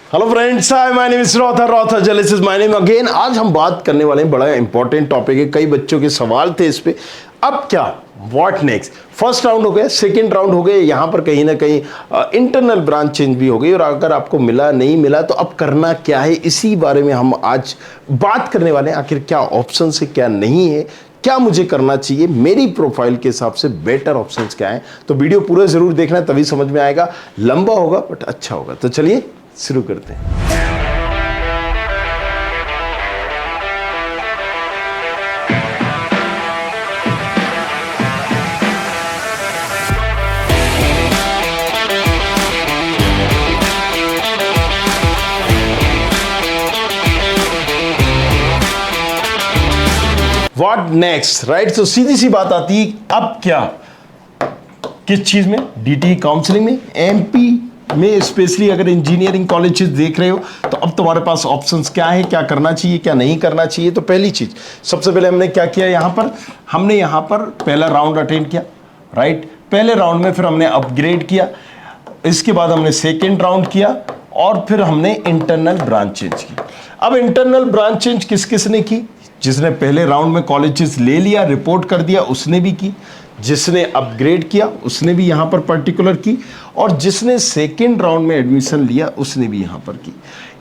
Hello friends, hi my name is रॉथर जलिस is my name again. आज हम बात करने वाले हैं, बड़ा इंपॉर्टेंट टॉपिक है। कई बच्चों के सवाल थे इस पे। अब क्या, व्हाट नेक्स्ट? फर्स्ट राउंड हो गया, सेकंड राउंड हो गए, यहाँ पर कहीं ना कहीं इंटरनल ब्रांच चेंज भी हो गई, और अगर आपको मिला नहीं मिला तो अब करना क्या है, इसी बारे में हम आज बात करने वाले हैं। आखिर क्या ऑप्शन है, क्या नहीं है, क्या मुझे करना चाहिए, मेरी प्रोफाइल के हिसाब से बेटर ऑप्शंस क्या हैं। तो वीडियो पूरा जरूर देखना, तभी समझ में आएगा। लंबा होगा बट अच्छा होगा। तो चलिए शुरू करते हैं। What next, right? तो सीधी सी बात आती है, अब क्या, किस चीज में? डीटी काउंसलिंग में, एमपी में स्पेशली अगर इंजीनियरिंग कॉलेजेस देख रहे हो तो अब तुम्हारे पास ऑप्शंस क्या है, क्या करना चाहिए, क्या नहीं करना चाहिए। तो पहली चीज, सबसे पहले हमने क्या किया, हमने यहाँ पर पहला राउंड अटेंड किया, राइट? पहले राउंड में फिर हमने अपग्रेड किया, इसके बाद हमने सेकेंड राउंड किया, और फिर हमने इंटरनल ब्रांच चेंज की। अब इंटरनल ब्रांच चेंज किस किस ने की? जिसने पहले राउंड में कॉलेजेस ले लिया, रिपोर्ट कर दिया, उसने भी की। जिसने अपग्रेड किया उसने भी यहां पर पर्टिकुलर की, और जिसने सेकेंड राउंड में एडमिशन लिया उसने भी यहां पर की।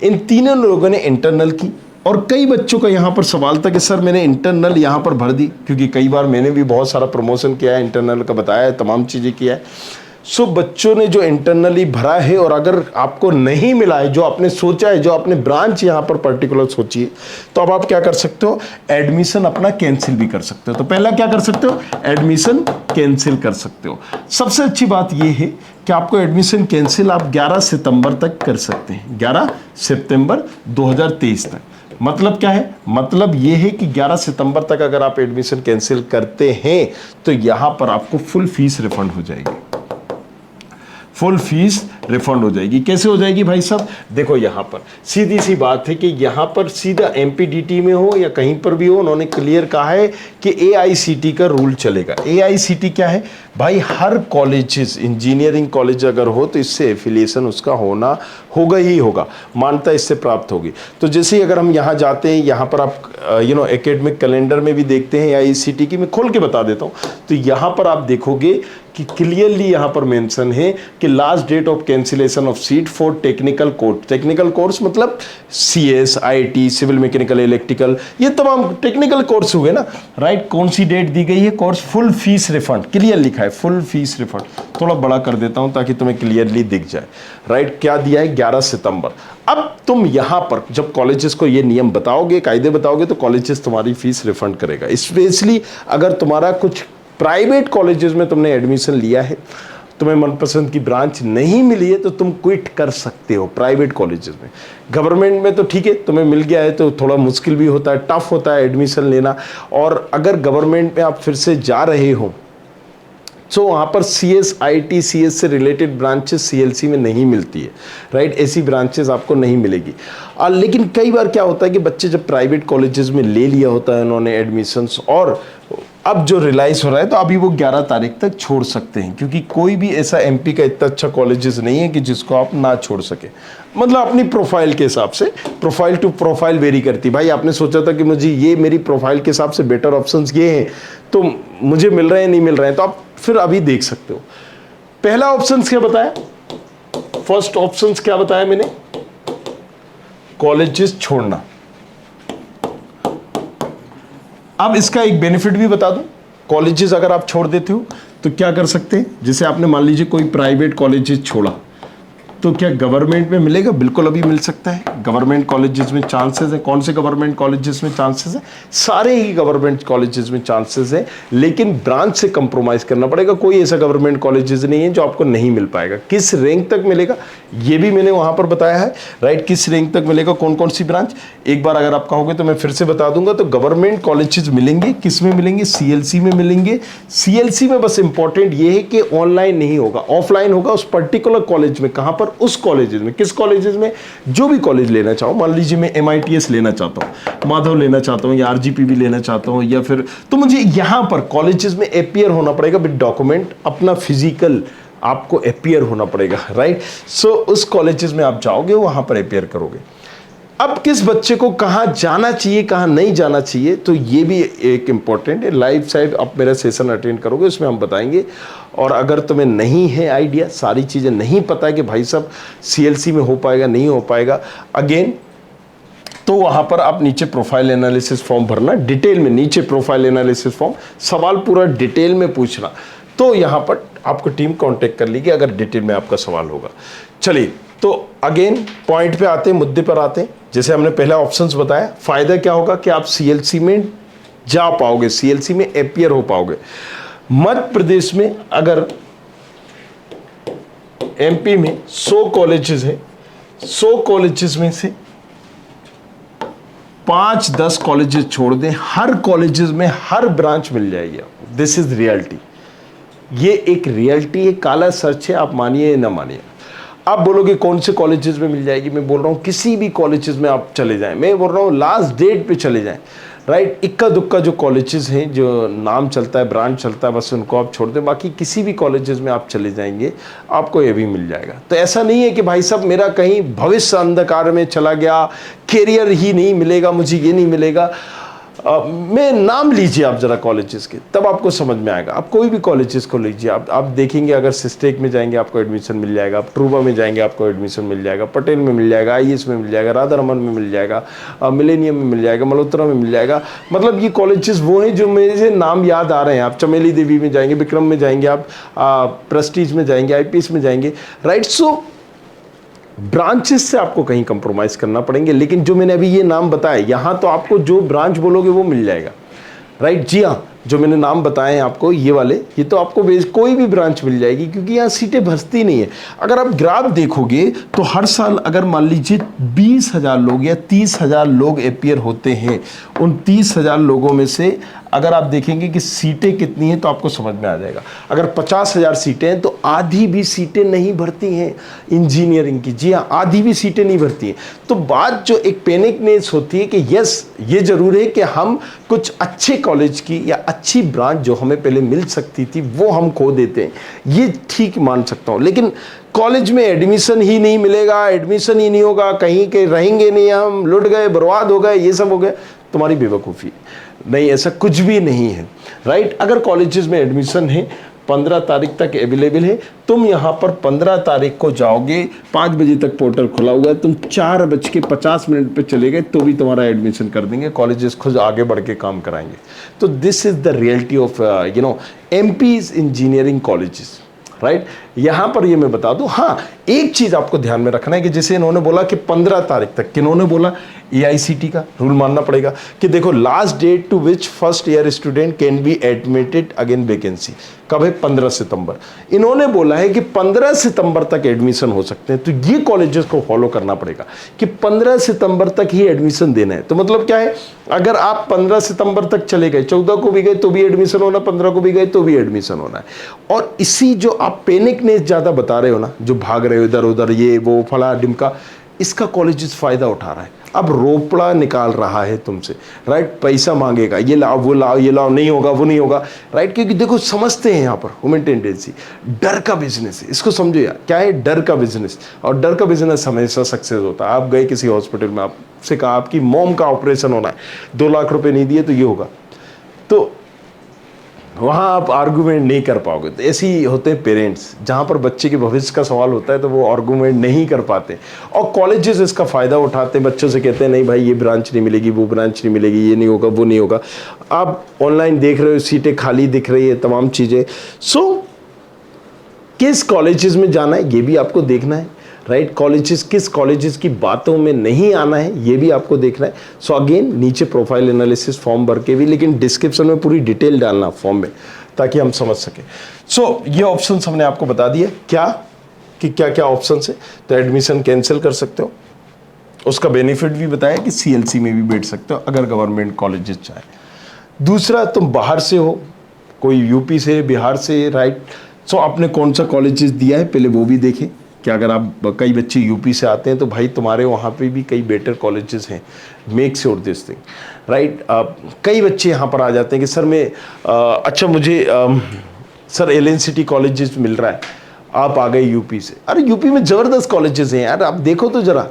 इन तीनों लोगों ने इंटरनल की। और कई बच्चों का यहां पर सवाल था कि सर मैंने इंटरनल यहां पर भर दी, क्योंकि कई बार मैंने भी बहुत सारा प्रमोशन किया है, इंटरनल का बताया है, तमाम चीजें किया है। सो बच्चों ने जो इंटरनली भरा है, और अगर आपको नहीं मिला है जो आपने सोचा है, जो आपने ब्रांच यहां पर पर्टिकुलर सोची है, तो अब आप क्या कर सकते हो, एडमिशन अपना कैंसिल भी कर सकते हो। तो पहला क्या कर सकते हो, एडमिशन कैंसिल कर सकते हो। सबसे अच्छी बात यह है कि आपको एडमिशन कैंसिल आप 11 सितंबर तक कर सकते हैं, 11 सितंबर 2023 तक। मतलब क्या है, मतलब यह है कि 11 सितंबर तक अगर आप एडमिशन कैंसिल करते हैं तो यहां पर आपको फुल फीस रिफंड हो जाएगी। फुल फीस रिफंड हो जाएगी। कैसे हो जाएगी भाई साहब? देखो, यहां पर सीधी सी बात है कि यहां पर सीधा एमपीडीटी में हो या कहीं पर भी हो, उन्होंने क्लियर कहा है कि एआईसीटी का रूल चलेगा। एआईसीटी क्या है भाई? हर कॉलेजेस, इंजीनियरिंग कॉलेज अगर हो तो इससे एफिलिएशन उसका होगा ही होगा, मान्यता इससे प्राप्त होगी। तो जैसे ही अगर हम यहाँ जाते हैं, यहाँ पर आप एकेडमिक कैलेंडर में भी देखते हैं एआईसीटी की, मैं खोल के बता देता हूँ। तो यहाँ पर आप देखोगे कि क्लियरली यहाँ पर मेंशन है कि last date of cancellation of seat for technical course. Technical course मतलब CS, IT, civil mechanical, electrical, ये तमाम टेक्निकल कोर्स हुए ना, राइट? कौन सी डेट दी गई है? Course full fees refund, clear लिखा है फुल फीस रिफंड। थोड़ा बड़ा कर देता हूं ताकि तुम्हें क्लियरली दिख जाए, राइट? क्या दिया है? 11 सितंबर। अब तुम यहां पर जब कॉलेजेस को ये नियम बताओगे, कायदे बताओगे, तो कॉलेजेस तुम्हारी फीस रिफंड करेगा। स्पेशली अगर तुम्हारा कुछ प्राइवेट कॉलेजेस में तुमने एडमिशन लिया है, तुम्हें मनपसंद की ब्रांच नहीं मिली है, तो तुम क्विट कर सकते हो प्राइवेट कॉलेजेस में। गवर्नमेंट में तो ठीक है, तुम्हें मिल गया है तो थोड़ा मुश्किल भी होता है, टफ होता है एडमिशन लेना। और अगर गवर्नमेंट में आप फिर से जा रहे हो तो वहाँ पर सीएस, आईटी, सीएस से रिलेटेड ब्रांचेस सीएलसी में नहीं मिलती है, राइट? ऐसी ब्रांचेस आपको नहीं मिलेगी। लेकिन कई बार क्या होता है कि बच्चे जब प्राइवेट कॉलेजेस में ले लिया होता है उन्होंने एडमिशन्स, और अब जो रियलाइज हो रहा है, तो अभी वो 11 तारीख तक छोड़ सकते हैं, क्योंकि कोई भी ऐसा एमपी का इतना अच्छा कॉलेजेस नहीं है कि जिसको आप ना छोड़ सके। मतलब अपनी प्रोफाइल के हिसाब से, प्रोफाइल टू प्रोफाइल वेरी करती। भाई आपने सोचा था कि मुझे ये मेरी प्रोफाइल के हिसाब से बेटर ऑप्शंस ये हैं, तो मुझे मिल रहे हैं, नहीं मिल रहे हैं, तो आप फिर अभी देख सकते हो। पहला ऑप्शंस क्या बताया? फर्स्ट ऑप्शंस क्या बताया मैंने? कॉलेजेस छोड़ना। अब इसका एक बेनिफिट भी बता दूं, कॉलेजेस अगर आप छोड़ देते हो तो क्या कर सकते हैं? जैसे आपने मान लीजिए कोई प्राइवेट कॉलेजेस छोड़ा, तो क्या गवर्नमेंट में मिलेगा? बिल्कुल अभी मिल सकता है। गवर्नमेंट कॉलेजेस में चांसेस है। कौन से गवर्नमेंट कॉलेजेस में चांसेस है? सारे ही गवर्नमेंट कॉलेजेस में चांसेस है, लेकिन ब्रांच से कंप्रोमाइज करना पड़ेगा। कोई ऐसा गवर्नमेंट कॉलेजेस नहीं है जो आपको नहीं मिल पाएगा। किस रैंक तक मिलेगा ये भी मैंने वहां पर बताया है, राइट? किस रैंक तक मिलेगा, कौन कौन सी ब्रांच, एक बार अगर आप कहोगे तो मैं फिर से बता दूंगा। तो गवर्नमेंट कॉलेजेस मिलेंगे, किस में मिलेंगे? सीएलसी में मिलेंगे। सीएलसी में बस इंपॉर्टेंट ये है कि ऑनलाइन नहीं होगा, ऑफलाइन होगा उस पर्टिकुलर कॉलेज में। कहां पर? उस कॉलेजेस में। किस कॉलेजेस में? जो भी कॉलेज लेना चाहो, मान लीजिए मैं MITS लेना चाहता हूं, माधव लेना चाहता हूं, या RGP भी लेना चाहता हूं, या फिर, तो मुझे यहां पर कॉलेजेस में अपीयर होना पड़ेगा विद डॉक्यूमेंट, अपना फिजिकल आपको अपियर होना पड़ेगा, राइट। सो उस कॉलेजेस में आप जाओगे, वहां पर अपियर करोगे। अब किस बच्चे को कहाँ जाना चाहिए, कहाँ नहीं जाना चाहिए, तो ये भी एक इम्पॉर्टेंट है। लाइव साइड आप मेरा सेशन अटेंड करोगे, उसमें हम बताएंगे। और अगर तुम्हें नहीं है आइडिया, सारी चीज़ें नहीं पता है कि भाई साहब CLC में हो पाएगा नहीं हो पाएगा, अगेन तो वहां पर आप नीचे प्रोफाइल एनालिसिस फॉर्म भरना, डिटेल में नीचे प्रोफाइल एनालिसिस फॉर्म, सवाल पूरा डिटेल में पूछना, तो यहां पर आपको टीम कांटेक्ट कर लेगी अगर डिटेल में आपका सवाल होगा। चलिए, तो अगेन पॉइंट पे आते हैं, मुद्दे पर आते हैं। जैसे हमने पहला ऑप्शंस बताया, फायदा क्या होगा कि आप CLC में जा पाओगे, CLC में अपियर हो पाओगे। मध्य प्रदेश में अगर MP में 100 कॉलेजेस हैं, 100 कॉलेजेस में से 5-10 कॉलेजेस छोड़ दें, हर कॉलेजेस में हर ब्रांच मिल जाएगी आपको। दिस इज रियलिटी, ये एक रियलिटी है, काला सच है, आप मानिए या ना मानिए। आप बोलोगे कौन से कॉलेजेस में मिल जाएगी, मैं बोल रहा हूँ किसी भी कॉलेजेस में आप चले जाएं, मैं बोल रहा हूँ लास्ट डेट पे चले जाएं, राइट। इक्का दुक्का जो कॉलेजेस हैं, जो नाम चलता है, ब्रांड चलता है, बस उनको आप छोड़ दें, बाकी किसी भी कॉलेजेस में आप चले जाएंगे आपको ये भी मिल जाएगा। तो ऐसा नहीं है कि भाई साहब मेरा कहीं भविष्य अंधकार में चला गया, कैरियर ही नहीं मिलेगा, मुझे ये नहीं मिलेगा। मैं नाम लीजिए आप जरा कॉलेजेस के, तब आपको समझ में आएगा। आप कोई भी कॉलेजेस को लीजिए, आप देखेंगे, अगर सिस्टेक में जाएंगे आपको एडमिशन मिल जाएगा, आप ट्रूबा में जाएंगे आपको एडमिशन मिल जाएगा, पटेल में मिल जाएगा, IS में मिल जाएगा, राधा रमन में मिल जाएगा, मिलेनियम में मिल जाएगा, मल्होत्रा में मिल जाएगा। मतलब ये कॉलेजेस वो हैं जो मुझे नाम याद आ रहे हैं। आप चमेली देवी में जाएंगे, विक्रम में जाएंगे, आप प्रेस्टीज में जाएंगे, IPS में जाएंगे, राइट। सो ब्रांचेस से आपको कहीं कंप्रोमाइज करना पड़ेंगे, लेकिन जो मैंने अभी ये नाम बताया, यहां तो आपको जो ब्रांच बोलोगे वो मिल जाएगा, राइट। जी हाँ, जो मैंने नाम बताए हैं आपको ये वाले, ये तो आपको कोई भी ब्रांच मिल जाएगी, क्योंकि यहाँ सीटें भर्ती नहीं है। अगर आप ग्राफ देखोगे तो हर साल अगर मान लीजिए 20,000 लोग या 30,000 लोग अपियर होते हैं, उन 30,000 लोगों में से अगर आप देखेंगे कि सीटें कितनी हैं तो आपको समझ में आ जाएगा। अगर 50,000 सीटें हैं तो आधी भी सीटें नहीं भरती हैं इंजीनियरिंग की। जी हाँ, आधी भी सीटें नहीं भरती हैं। तो बात जो एक पैनिकनेस होती है कि यस, ये जरूर है कि हम कुछ अच्छे कॉलेज की या अच्छी ब्रांच जो हमें पहले मिल सकती थी वो हम खो देते हैं, ये ठीक मान सकता हूँ। लेकिन कॉलेज में एडमिशन ही नहीं मिलेगा, एडमिशन ही नहीं होगा, कहीं के रहेंगे नहीं, हम लुट गए, बर्बाद हो गए, ये सब हो गए, तुम्हारी बेवकूफ़ी नहीं, ऐसा कुछ भी नहीं है, राइट। अगर कॉलेजेस में एडमिशन है, 15 तारीख तक अवेलेबल है, तुम यहाँ पर 15 तारीख को जाओगे, 5 बजे तक पोर्टल खुला हुआ है, तुम 4:50 पे चले गए तो भी तुम्हारा एडमिशन कर देंगे, कॉलेजेस खुद आगे बढ़ के काम कराएंगे। तो this is the reality of MP's engineering colleges, right. यहां पर ये मैं बता दूं, हाँ एक चीज आपको ध्यान में रखना है कि जैसे इन्होंने बोला कि 15 तारीख तक, किन्होंने बोला, AICT का रूल मानना पड़ेगा कि देखो last date to which first year student can be admitted again vacancy कब है, 15 सितंबर। इन्होंने बोला है कि 15 सितंबर तक एडमिशन हो सकते हैं, तो ये कॉलेजेस को फॉलो करना पड़ेगा कि 15 सितंबर तक ही एडमिशन देना है। तो मतलब क्या है, अगर आप 15 सितंबर तक चले गए, 14 को भी गए तो भी एडमिशन होना, 15 को भी गए तो भी एडमिशन होना है। और इसी जो आप पैनिकनेस ज्यादा बता रहे हो ना, जो भाग रहे हो इधर उधर, ये वो फला डिमका, इसका कॉलेजेस फायदा उठा रहा है। अब रोपड़ा निकाल रहा है तुमसे, राइट। पैसा मांगेगा, ये लाओ वो लाओ, ये लाओ, नहीं होगा वो नहीं होगा, राइट। क्योंकि देखो समझते हैं यहाँ पर ह्यूमन टेंडेंसी, डर का बिजनेस है, इसको समझो यार, क्या है डर का बिजनेस। और डर का बिजनेस हमेशा सक्सेस होता है। आप गए किसी हॉस्पिटल में, आपसे कहा आपकी मॉम का ऑपरेशन होना है, 2 लाख रुपए नहीं दिए तो ये होगा, तो वहाँ आप आर्गूमेंट नहीं कर पाओगे। तो ऐसे ही होते हैं पेरेंट्स, जहाँ पर बच्चे के भविष्य का सवाल होता है तो वो आर्गूमेंट नहीं कर पाते, और कॉलेजेस इसका फ़ायदा उठाते हैं, बच्चों से कहते हैं नहीं भाई ये ब्रांच नहीं मिलेगी, वो ब्रांच नहीं मिलेगी, ये नहीं होगा, वो नहीं होगा। आप ऑनलाइन देख रहे हो, सीटें खाली दिख रही है, तमाम चीज़ें। सो किस कॉलेजेस में जाना है ये भी आपको देखना है, राइट। कॉलेजेस, किस कॉलेजेस की बातों में नहीं आना है ये भी आपको देखना है। सो अगेन नीचे प्रोफाइल एनालिसिस फॉर्म भर के भी, लेकिन डिस्क्रिप्शन में पूरी डिटेल डालना फॉर्म में, ताकि हम समझ सकें। सो ये ऑप्शंस हमने आपको बता दिए क्या कि क्या क्या ऑप्शंस है। तो एडमिशन कैंसिल कर सकते हो, उसका बेनिफिट भी बताया कि CLC में भी बैठ सकते हो अगर गवर्नमेंट कॉलेजेस चाहे। दूसरा, तुम बाहर से हो, कोई UP से, बिहार से, राइट। सो आपने कौन सा कॉलेजेस दिया है पहले वो भी देखें कि अगर आप, कई बच्चे UP से आते हैं तो भाई तुम्हारे वहाँ पे भी कई बेटर कॉलेजेस हैं, make sure this thing, right. कई बच्चे यहाँ पर आ जाते हैं कि सर मैं अच्छा मुझे सर LNCT कॉलेजेस मिल रहा है, आप आ गए यूपी से। अरे यूपी में जबरदस्त कॉलेजेस हैं यार, आप देखो तो जरा,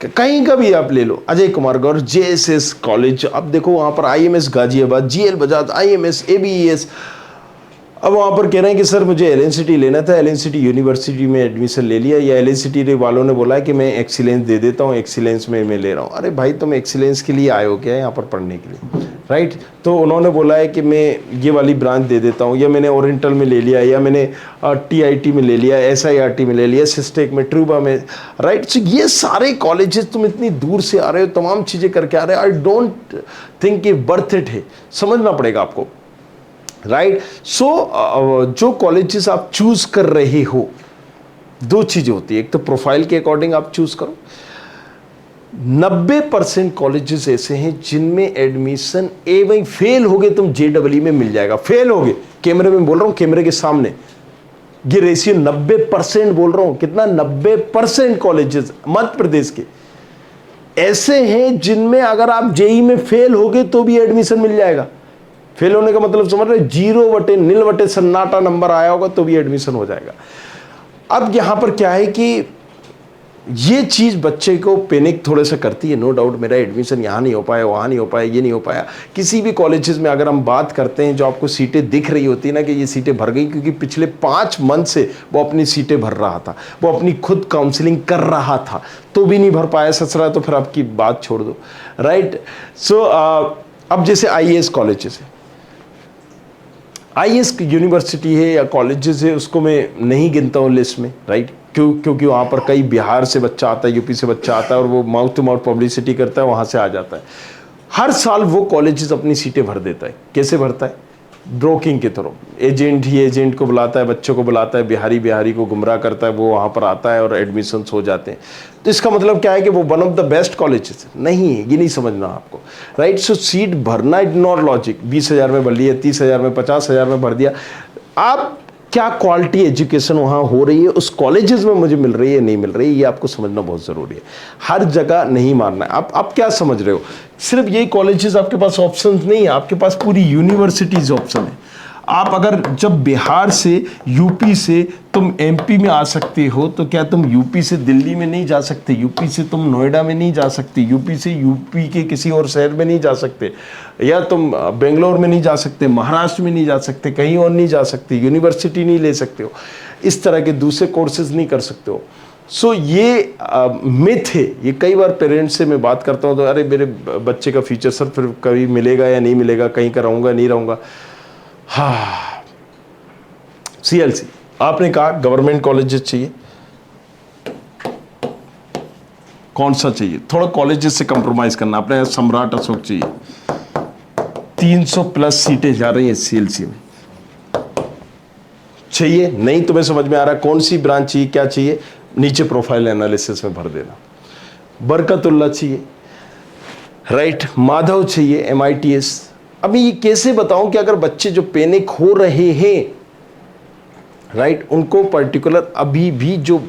कहीं का भी आप ले लो, अजय कुमार गौर, जेएसएस कॉलेज, अब देखो वहाँ पर IMS Ghaziabad, GL Bajaj, IMS, ABES. अब वहाँ पर कह रहे हैं कि सर मुझे एलएनसीटी लेना था, एलएनसीटी यूनिवर्सिटी में एडमिशन ले लिया, या एलएनसीटी वालों ने बोला कि मैं एक्सीलेंस दे देता हूँ, एक्सीलेंस में मैं ले रहा हूँ। अरे भाई तुम एक्सीलेंस के लिए आए हो क्या यहाँ पर पढ़ने के लिए, राइट? तो उन्होंने बोला है कि मैं ये वाली ब्रांच दे देता हूँ, या मैंने ओरिएंटल में ले लिया, या मैंने टीआईटी में ले लिया, एसआईआरटी में ले लिया, सिस्टेक में, ट्रूबा में, राइट? सो ये सारे कॉलेजेस तुम इतनी दूर से आ रहे हो, तमाम चीज़ें करके आ रहे हो। आई डोंट थिंक ये वर्थ इट है, समझना पड़ेगा आपको, राइट? सो जो कॉलेजेस आप चूज कर रहे हो, दो चीजें होती है, एक तो प्रोफाइल के अकॉर्डिंग आप चूज करो। 90% कॉलेजेस ऐसे हैं जिनमें एडमिशन वही फेल हो गए, तुम जेडब्ल्यू में मिल जाएगा, फेल हो गए, कैमरे में बोल रहा हूं, कैमरे के सामने ये रेशियो 90% बोल रहा हूं, कितना? 90% कॉलेजेस मध्य प्रदेश के ऐसे हैं जिनमें अगर आप जेई में फेल हो गए तो भी एडमिशन मिल जाएगा। फेल होने का मतलब समझ रहे, 0/0 सन्नाटा नंबर आया होगा तो भी एडमिशन हो जाएगा। अब यहां पर क्या है कि ये चीज बच्चे को पैनिक थोड़े से करती है, नो डाउट, मेरा एडमिशन यहाँ नहीं हो पाया, वहाँ नहीं हो पाया, ये नहीं हो पाया। किसी भी कॉलेजेस में अगर हम बात करते हैं, जो आपको सीटें दिख रही होती है ना कि ये सीटें भर गई, क्योंकि पिछले 5 मंथ से वो अपनी सीटें भर रहा था, वो अपनी खुद काउंसलिंग कर रहा था, तो भी नहीं भर पाया ससुरा, तो फिर आपकी बात छोड़ दो, राइट? सो अब जैसे आईएएस कॉलेजेस है, आईएएस यूनिवर्सिटी है या कॉलेजेस है, उसको मैं नहीं गिनता हूँ लिस्ट में, राइट? क्योंकि वहाँ पर कई बिहार से बच्चा आता है, यूपी से बच्चा आता है, और वो माउथ टू माउथ पब्लिसिटी करता है, वहाँ से आ जाता है। हर साल वो कॉलेजेस अपनी सीटें भर देता है। कैसे भरता है? ब्रोकिंग के थ्रू, एजेंट ही एजेंट को बुलाता है, बच्चों को बुलाता है, बिहारी को गुमराह करता है, वो वहाँ पर आता है और एडमिशन्स हो जाते हैं। तो इसका मतलब क्या है कि वो one of the best colleges नहीं है, ये नहीं समझना आपको, राइट? सो सीट भरना इज नॉट लॉजिक। 20,000 में भर लिया, 30,000 में, 50,000 में भर दिया। आप क्या क्वालिटी एजुकेशन वहाँ हो रही है उस कॉलेजेस में मुझे मिल रही है, नहीं मिल रही है, ये आपको समझना बहुत ज़रूरी है। हर जगह नहीं मारना है। आप क्या समझ रहे हो, सिर्फ यही कॉलेजेस आपके पास ऑप्शंस नहीं है, आपके पास पूरी यूनिवर्सिटीज ऑप्शन है। आप अगर जब बिहार से, यूपी से तुम एमपी में आ सकते हो, तो क्या तुम यूपी से दिल्ली में नहीं जा सकते? यूपी से तुम नोएडा में नहीं जा सकते? यूपी से यूपी के किसी और शहर में नहीं जा सकते? या तुम बेंगलोर में नहीं जा सकते, महाराष्ट्र में नहीं जा सकते, कहीं और नहीं जा सकते, यूनिवर्सिटी नहीं ले सकते हो, इस तरह के दूसरे कोर्सेज नहीं कर सकते हो? सो ये मिथ है। ये कई बार पेरेंट्स से मैं बात करता हूँ तो अरे मेरे बच्चे का फ्यूचर सर फिर कभी मिलेगा या नहीं मिलेगा, कहीं का रहूँगा नहीं रहूँगा। हाँ, सीएलसी आपने कहा गवर्नमेंट कॉलेजेस चाहिए, कौन सा चाहिए? थोड़ा कॉलेजेस से कंप्रोमाइज करना, आपने सम्राट अशोक चाहिए, 300+ सीटें जा रही हैं सीएलसी में, चाहिए? नहीं तुम्हें समझ में आ रहा कौन सी ब्रांच चाहिए, क्या चाहिए, नीचे प्रोफाइल एनालिसिस में भर देना। बरकतुल्ला चाहिए, राइट? माधव चाहिए, MITS। अभी ये कैसे बताऊं कि अगर बच्चे जो पैनिक हो रहे हैं, राइट, उनको पर्टिकुलर अभी भी जो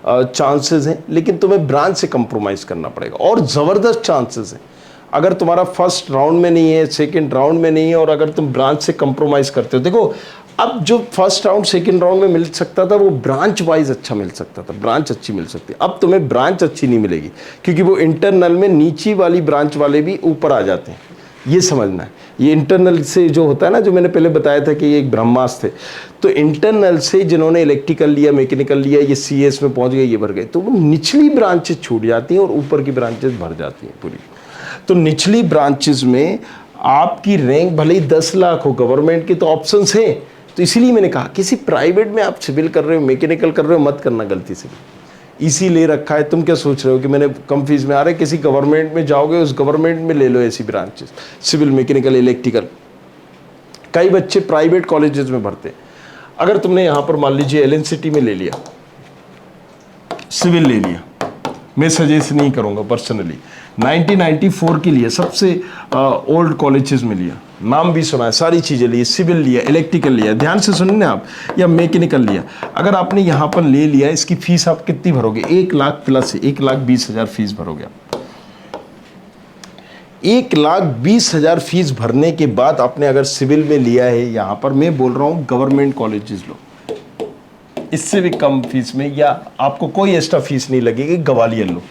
चांसेस हैं, लेकिन तुम्हें ब्रांच से कंप्रोमाइज करना पड़ेगा, और ज़बरदस्त चांसेस हैं। अगर तुम्हारा फर्स्ट राउंड में नहीं है, सेकंड राउंड में नहीं है, और अगर तुम ब्रांच से कंप्रोमाइज करते हो, देखो अब जो फर्स्ट राउंड सेकंड राउंड में मिल सकता था वो ब्रांच वाइज अच्छा मिल सकता था, ब्रांच अच्छी मिल सकती है। अब तुम्हें ब्रांच अच्छी नहीं मिलेगी, क्योंकि वो इंटरनल में नीची वाली ब्रांच वाले भी ऊपर आ जाते हैं, ये समझना है। ये इंटरनल से जो होता है ना, जो मैंने पहले बताया था कि ये एक ब्रह्मास्त्र थे, तो इंटरनल से जिन्होंने इलेक्ट्रिकल लिया, मैकेनिकल लिया, ये CS में पहुंच गए, ये भर गए, तो वो निचली ब्रांचेस छूट जाती हैं और ऊपर की ब्रांचेस भर जाती हैं पूरी। तो निचली ब्रांचेस में आपकी रैंक भले ही 10 लाख हो, गवर्नमेंट के तो ऑप्शंस हैं, तो इसीलिए मैंने कहा किसी प्राइवेट में आप सिविल कर रहे हो, मैकेनिकल कर रहे हो, मत करना गलती से। इसी ले रखा है, तुम क्या सोच रहे हो कि मैंने कम फीस में आ रहा है? किसी गवर्नमेंट में जाओगे, उस गवर्नमेंट में ले लो ऐसी ब्रांचेस, सिविल, मैकेनिकल, इलेक्ट्रिकल। कई बच्चे प्राइवेट कॉलेजेस में भरते हैं। अगर तुमने यहाँ पर मान लीजिए LNCT में ले लिया, सिविल ले लिया, मैं सजेस्ट नहीं करूँगा पर्सनली, 1994 के लिए सबसे ओल्ड कॉलेजेस में लिया, नाम भी सुना है, सारी चीज़ें ली, सिविल लिया, इलेक्ट्रिकल लिया, ध्यान से सुनने आप, या मैकेनिकल लिया। अगर आपने यहाँ पर ले लिया, इसकी फीस आप कितनी भरोगे? 1 लाख प्लस है, 1,20,000 फीस भरोगे आप। 1,20,000 फीस भरने के बाद आपने अगर सिविल में लिया है, यहाँ पर मैं बोल रहा हूँ गवर्नमेंट कॉलेजेस लो, इससे भी कम फीस में, या आपको कोई एक्स्ट्रा फीस नहीं लगेगी, ग्वालियर लो।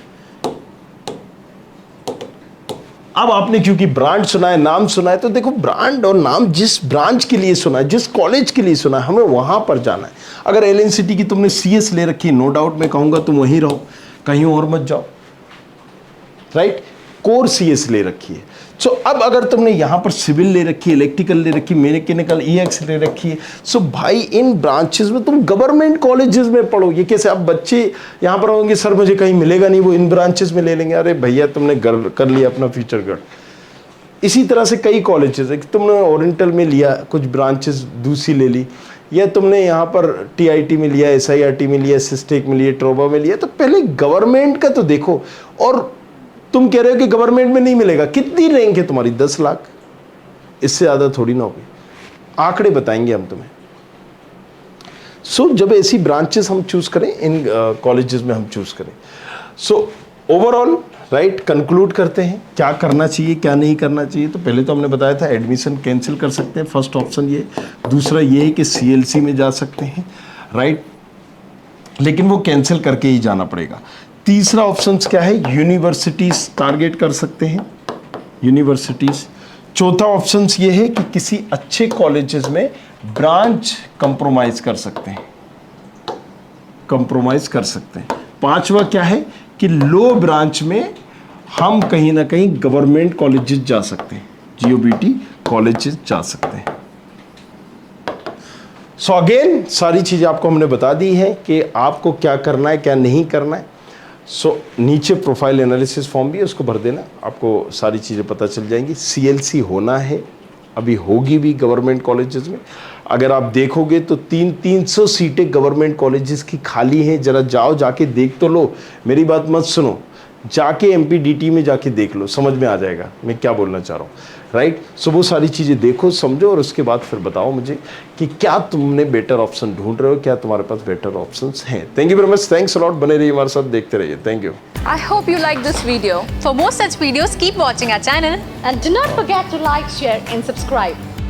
अब आपने क्योंकि ब्रांड सुना है, नाम सुना है, तो देखो ब्रांड और नाम जिस ब्रांच के लिए सुना है, जिस कॉलेज के लिए सुना है, हमें वहां पर जाना है। अगर एलएनसीटी की तुमने सीएस ले रखी है, नो डाउट मैं कहूंगा तुम वहीं रहो, कहीं और मत जाओ, राइट। कोर सीएस ले रखी है। सो अब अगर तुमने यहां पर सिविल ले रखी है, इलेक्ट्रिकल ले रखी है, मैकेनिकल ईएक्स ले रखी है, सो भाई इन ब्रांचेस में तुम गवर्नमेंट कॉलेजेस में पढ़ो। ये कैसे? अब बच्चे यहां पर होंगे, सर मुझे कहीं मिलेगा नहीं, वो इन ब्रांचेस में ले लेंगे। अरे भैया तुमने कर लिया अपना फ्यूचर गढ़। इसी तरह से कई कॉलेजेस है, तुमने ओरिएंटल में लिया, कुछ ब्रांचेस दूसरी ले ली, या तुमने यहाँ पर टीआईटी में लिया, एसआईआरटी में लिया, सिस्टेक में लिया, ट्रोबा में लिया, तो पहले गवर्नमेंट का तो देखो। और तुम कह रहे हो कि गवर्नमेंट में नहीं मिलेगा, कितनी रैंक है तुम्हारी? 10 लाख, इससे ज़्यादा थोड़ी ना होगी। आंकड़े बताएंगे हम तुम्हें। सो जब ऐसी ब्रांचेस हम चूज करें, इन कॉलेजेस में हम चूज करें, सो ओवरऑल राइट कंक्लूड करते हैं क्या करना चाहिए, क्या नहीं करना चाहिए। तो पहले तो हमने बताया था एडमिशन कैंसिल कर सकते हैं, फर्स्ट ऑप्शन ये। दूसरा ये है कि सीएलसी में जा सकते हैं, राइट, लेकिन वो कैंसिल करके ही जाना पड़ेगा। तीसरा ऑप्शन क्या है? यूनिवर्सिटीज टारगेट कर सकते हैं, यूनिवर्सिटीज। चौथा ऑप्शन ये है कि किसी अच्छे कॉलेजेस में ब्रांच कंप्रोमाइज कर सकते हैं, कंप्रोमाइज कर सकते हैं। पांचवा क्या है कि लो ब्रांच में हम कहीं ना कहीं गवर्नमेंट कॉलेजेस जा सकते हैं, जीओबीटी कॉलेजेस जा सकते हैं। सो अगेन सारी चीज़ें आपको हमने बता दी है कि आपको क्या करना है, क्या नहीं करना है। सो नीचे प्रोफाइल एनालिसिस फॉर्म भी है, उसको भर देना, आपको सारी चीज़ें पता चल जाएंगी। सीएलसी होना है, अभी होगी भी गवर्नमेंट कॉलेजेस में। अगर आप देखोगे तो 300 सीटें गवर्नमेंट कॉलेजेस की खाली हैं। जरा जाओ, जाके देख तो लो, मेरी बात मत सुनो, जाके एमपीडीटी में जाके देख लो, समझ में आ जाएगा मैं क्या बोलना चाह रहा हूँ, राइट। सो वो सारी चीज़ें देखो, समझो, और उसके बाद फिर बताओ मुझे कि क्या तुमने बेटर ऑप्शन ढूंढ रहे हो, क्या तुम्हारे पास बेटर ऑप्शंस हैं। Thank you very much, thanks a lot, बने रहिए हमारे साथ, देखते रहिए, thank you. I hope you like this video. For more such videos, keep watching our channel And do not forget to like, share and subscribe.